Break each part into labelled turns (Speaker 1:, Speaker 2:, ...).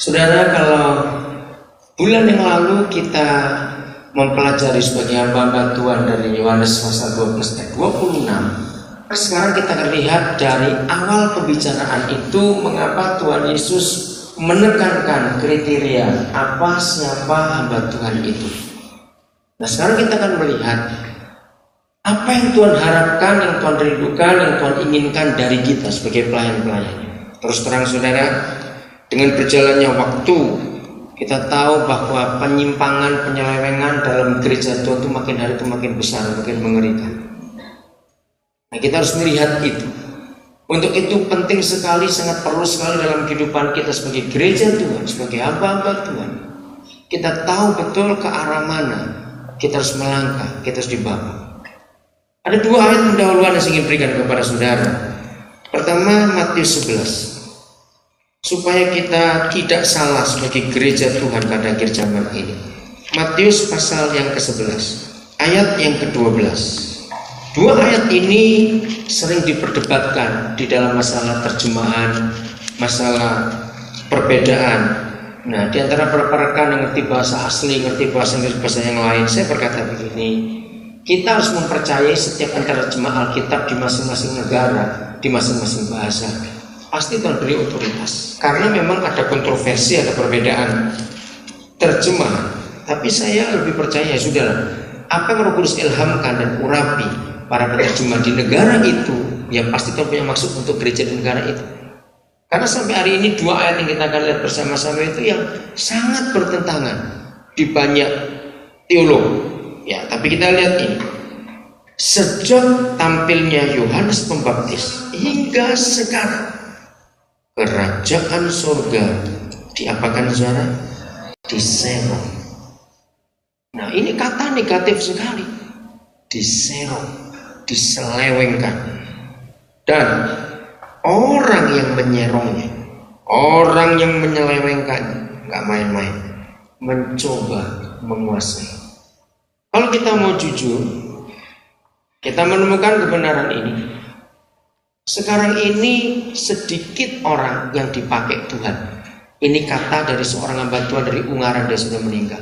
Speaker 1: Saudara, kalau bulan yang lalu kita mempelajari sebagai hamba Tuhan dari Yohanes pasal 12 ayat 26, sekarang kita akan lihat dari awal pembicaraan itu mengapa Tuhan Yesus menekankan kriteria apa siapa hamba Tuhan itu. Nah, sekarang kita akan melihat apa yang Tuhan harapkan, yang Tuhan rindukan, yang Tuhan inginkan dari kita sebagai pelayan-pelayannya. Terus terang saudara, dengan berjalannya waktu, kita tahu bahwa penyimpangan, penyelewengan dalam gereja Tuhan itu makin hari itu makin besar, makin mengerikan. Nah, kita harus melihat itu. Untuk itu penting sekali, sangat perlu sekali dalam kehidupan kita sebagai gereja Tuhan, sebagai hamba-hamba Tuhan. Kita tahu betul ke arah mana kita harus melangkah, kita harus dibawa. Ada dua ayat pendahuluan yang saya ingin berikan kepada saudara. Pertama, Matius 11. Supaya kita tidak salah sebagai gereja Tuhan pada akhir zaman ini. Matius pasal yang ke-11, ayat yang ke-12. Dua ayat ini sering diperdebatkan di dalam masalah terjemahan, masalah perbedaan. Nah, di antara beberapa rekan yang ngerti bahasa asli, ngerti bahasa Inggris, bahasa yang lain, saya berkata begini, kita harus mempercayai setiap terjemah Alkitab di masing-masing negara, di masing-masing bahasa. Pasti Tuhan beri otoritas. Karena memang ada kontroversi, ada perbedaan terjemah. Tapi saya lebih percaya, sudah, apa yang Roh Kudus ilhamkan dan urapi para penerjemah di negara itu, yang pasti Tuhan punya maksud untuk gereja di negara itu. Karena sampai hari ini dua ayat yang kita akan lihat bersama-sama itu yang sangat bertentangan di banyak teolog. Ya, tapi kita lihat ini. Sejak tampilnya Yohanes Pembaptis hingga sekarang, kerajaan surga diapakan saudara? Diserong. Nah, ini kata negatif sekali. Diserong, diselewengkan. Dan orang yang menyerongnya, orang yang menyelewengkannya, nggak main-main, mencoba menguasai. Kalau kita mau jujur, kita menemukan kebenaran ini. Sekarang ini sedikit orang yang dipakai Tuhan. Ini kata dari seorang hamba Tuhan dari Ungaran, dia sudah meninggal.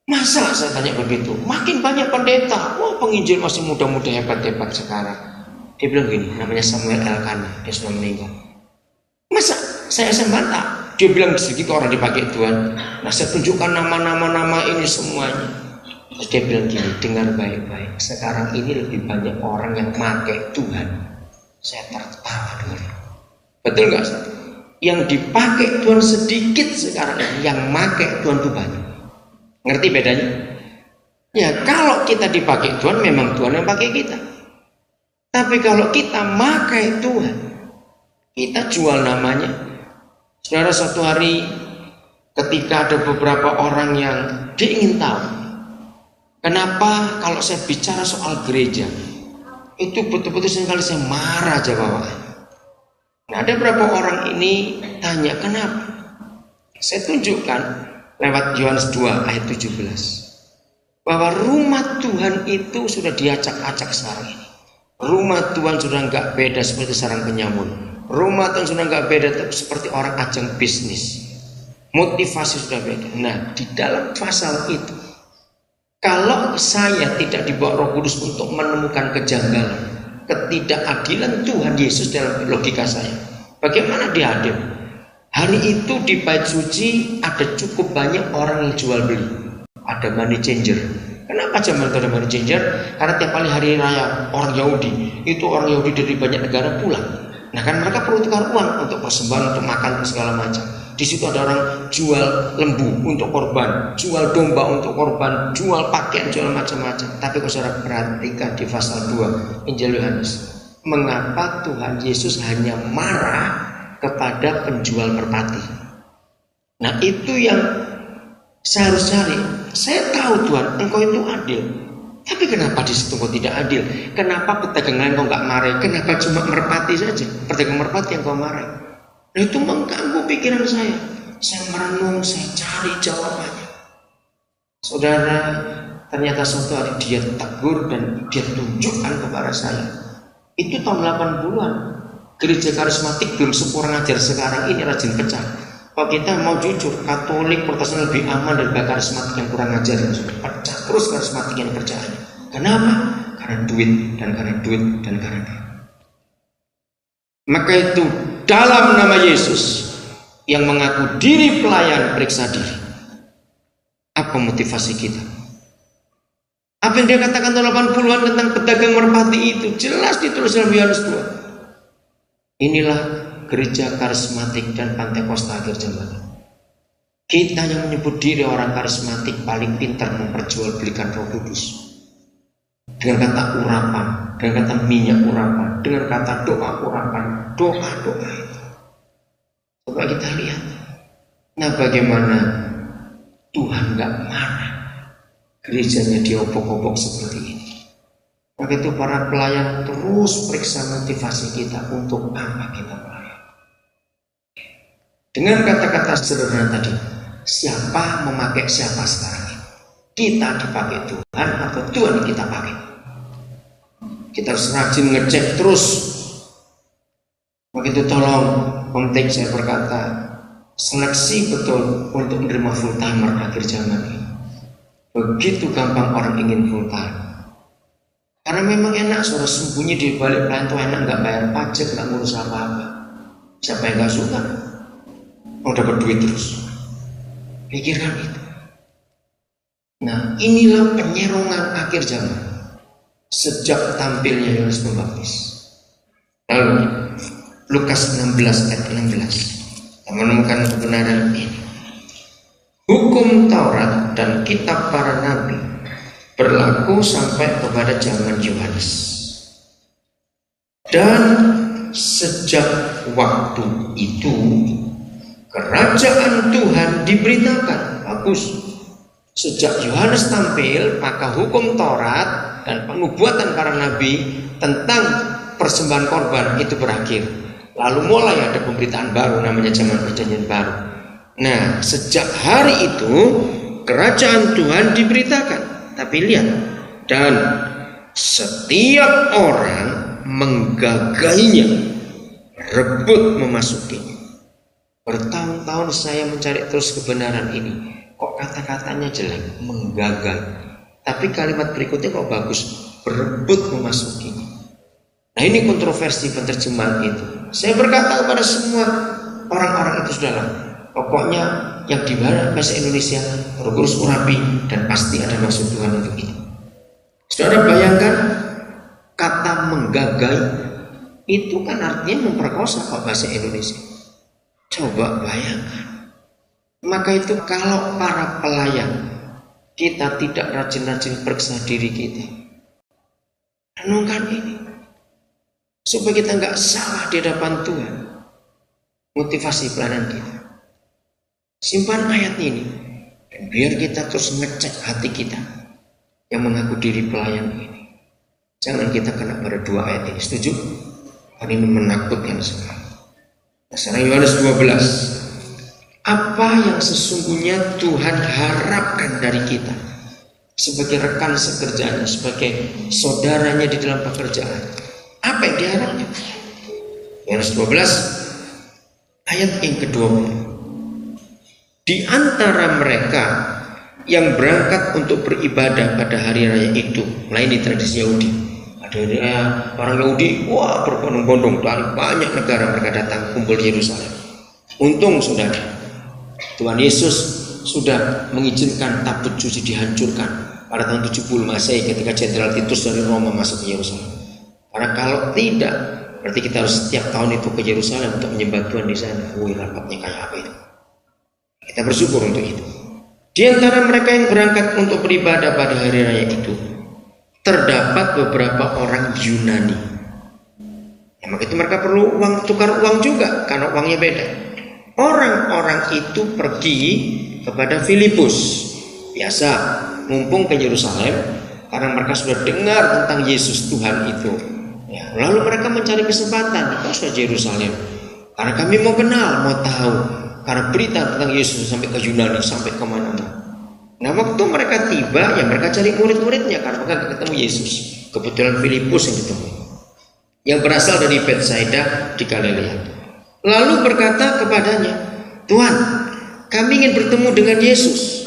Speaker 1: Masa saya tanya begitu? Makin banyak pendeta. Wah, penginjil masih muda-muda hebat-hebat sekarang. Dia bilang gini, namanya Samuel Elkanah, dia sudah meninggal. Masa saya bantah? Dia bilang sedikit orang dipakai Tuhan. Nah, saya tunjukkan nama-nama ini semuanya. Terus dia bilang gini, dengar baik-baik. Sekarang ini lebih banyak orang yang pakai Tuhan. Saya tertawa dulu. Betul nggak? Yang dipakai Tuhan sedikit sekarang, yang pakai Tuhan itu banyak. Ngerti bedanya? Ya, kalau kita dipakai Tuhan, memang Tuhan yang pakai kita. Tapi kalau kita pakai Tuhan, kita jual namanya. Saudara, suatu hari ketika ada beberapa orang yang dia ingin tahu, kenapa kalau saya bicara soal gereja, itu betul-betul sekali saya marah aja bawaannya. Nah, ada beberapa orang ini tanya kenapa. Saya tunjukkan lewat Yohanes 2 ayat 17 bahwa rumah Tuhan itu sudah diacak-acak sekarang ini. Rumah Tuhan sudah nggak beda seperti sarang penyamun. Rumah Tuhan sudah nggak beda seperti orang ajang bisnis. Motivasi sudah beda. Nah, di dalam pasal itu, kalau saya tidak dibawa Roh Kudus untuk menemukan kejanggalan, ketidakadilan Tuhan Yesus dalam logika saya, bagaimana dia hadir? Hari itu di bait suci ada cukup banyak orang yang jual beli. Ada money changer. Kenapa zaman itu ada money changer? Karena tiap kali hari raya orang Yahudi, itu orang Yahudi dari banyak negara pulang. Nah, kan mereka perlu tukar uang untuk persembahan, untuk makan, segala macam. Di situ ada orang jual lembu untuk korban, jual domba untuk korban, jual pakaian, jual macam-macam. Tapi kalau saudara perhatikan di pasal 2 Injil Yohanes, mengapa Tuhan Yesus hanya marah kepada penjual merpati? Nah, itu yang saya harus cari. Saya tahu Tuhan, Engkau itu adil. Tapi kenapa di situ Engkau tidak adil? Kenapa pedagang lain Engkau nggak marah? Kenapa cuma merpati saja? Pedagang merpati yang Engkau marah? Nah, itu mengganggu pikiran saya. Saya merenung, saya cari jawabannya. Saudara, ternyata suatu hari dia tegur dan dia tunjukkan kepada saya. Itu tahun 80-an. Gereja karismatik belum sekurang ajar sekarang ini rajin pecah. Kalau kita mau jujur, Katolik Protestan lebih aman daripada karismatik yang kurang ajar dan sudah pecah terus karismatik yang kerjaannya. Kenapa? Karena duit dan karena duit dan karena duit. Maka itu dalam nama Yesus yang mengaku diri pelayan, periksa diri. Apa motivasi kita? Apa yang dia katakan tahun 80-an tentang pedagang merpati itu jelas ditulis dalam Yohanes 2. Inilah gereja karismatik dan Pantekosta akhir zaman. Kita yang menyebut diri orang karismatik paling pintar memperjualbelikan Roh Kudus. Dengan kata urapan, dengan kata minyak urapan, dengan kata doa urapan, doa-doa itu. Coba kita lihat. Nah, bagaimana Tuhan gak marah gerejanya diobok-obok seperti ini. Maka itu para pelayan terus periksa motivasi kita untuk apa kita pelayan. Dengan kata-kata sederhana tadi, siapa memakai siapa sekarang ini? Kita dipakai Tuhan atau Tuhan yang kita pakai? Kita harus rajin ngecek terus. Maka itu tolong penting saya berkata, seleksi betul untuk menerima full timer akhir zaman ini. Begitu gampang orang ingin full time. Karena memang enak, suara sembunyi di balik pelayan itu enak, nggak bayar pajak, nggak ngurus apa-apa. Siapa yang nggak suka? Mau dapat duit terus. Pikirkan itu. Nah, inilah penyerongan akhir zaman sejak tampilnya Yohanes Pembaptis. Lalu Lukas 16 ayat 16 menemukan kebenaran ini. Hukum Taurat dan kitab para nabi berlaku sampai kepada zaman Yohanes. Dan sejak waktu itu kerajaan Tuhan diberitakan. Bagus. Sejak Yohanes tampil, maka hukum Taurat dan penubuatan para nabi tentang persembahan korban itu berakhir. Lalu mulai ada pemberitaan baru, namanya zaman perjanjian baru. Nah, sejak hari itu kerajaan Tuhan diberitakan. Tapi lihat, dan setiap orang menggagainya, rebut memasukinya. Bertahun-tahun saya mencari terus kebenaran ini. Kok kata-katanya jelek, menggagai. Tapi kalimat berikutnya kok bagus, berebut memasukinya. Nah, ini kontroversi penerjemahan itu. Saya berkata kepada semua orang-orang itu, sudahlah, pokoknya yang di bahasa Indonesia terus urapi dan pasti ada maksud Tuhan untuk itu. Saudara bayangkan kata menggagai itu kan artinya memperkosa kalau bahasa Indonesia. Coba bayangkan. Maka itu kalau para pelayan kita tidak rajin-rajin periksa diri kita, renungkan ini supaya kita nggak salah di hadapan Tuhan. Motivasi pelayanan kita, simpan ayat ini dan biar kita terus ngecek hati kita yang mengaku diri pelayan ini. Jangan kita kena pada dua ayat ini. Setuju? Karena ini menakutkan sekali. Sekarang Yohanes 12. Apa yang sesungguhnya Tuhan harapkan dari kita sebagai rekan sekerjanya, sebagai saudaranya di dalam pekerjaan? Apa yang diharapkan? Yohanes 12 ayat yang ke-20. Di antara mereka yang berangkat untuk beribadah pada hari raya itu, lain di tradisi Yahudi. Ada orang Yahudi, wah berbondong-bondong dari banyak negara mereka datang kumpul di Yerusalem. Untung saudara, Tuhan Yesus sudah mengizinkan tabut suci dihancurkan pada tahun 70 Masehi ketika Jenderal Titus dari Roma masuk ke Yerusalem. Karena kalau tidak, berarti kita harus setiap tahun itu ke Yerusalem untuk menyembah Tuhan di sana. Wih, rapatnya kayak apa itu? Kita bersyukur untuk itu. Di antara mereka yang berangkat untuk beribadah pada hari raya itu, terdapat beberapa orang Yunani. Ya, maka itu mereka perlu uang, tukar uang juga karena uangnya beda. Orang-orang itu pergi kepada Filipus. Biasa, mumpung ke Yerusalem karena mereka sudah dengar tentang Yesus Tuhan itu. Ya, lalu mereka mencari kesempatan, kita sudah Yerusalem. Karena kami mau kenal, mau tahu. Karena berita tentang Yesus sampai ke Yunani, sampai kemana-mana. Nah, waktu mereka tiba, ya mereka cari murid-muridnya karena mereka ketemu Yesus. Kebetulan Filipus yang ditemui, yang berasal dari Betsaida di Galilea. Lalu berkata kepadanya, Tuhan, kami ingin bertemu dengan Yesus.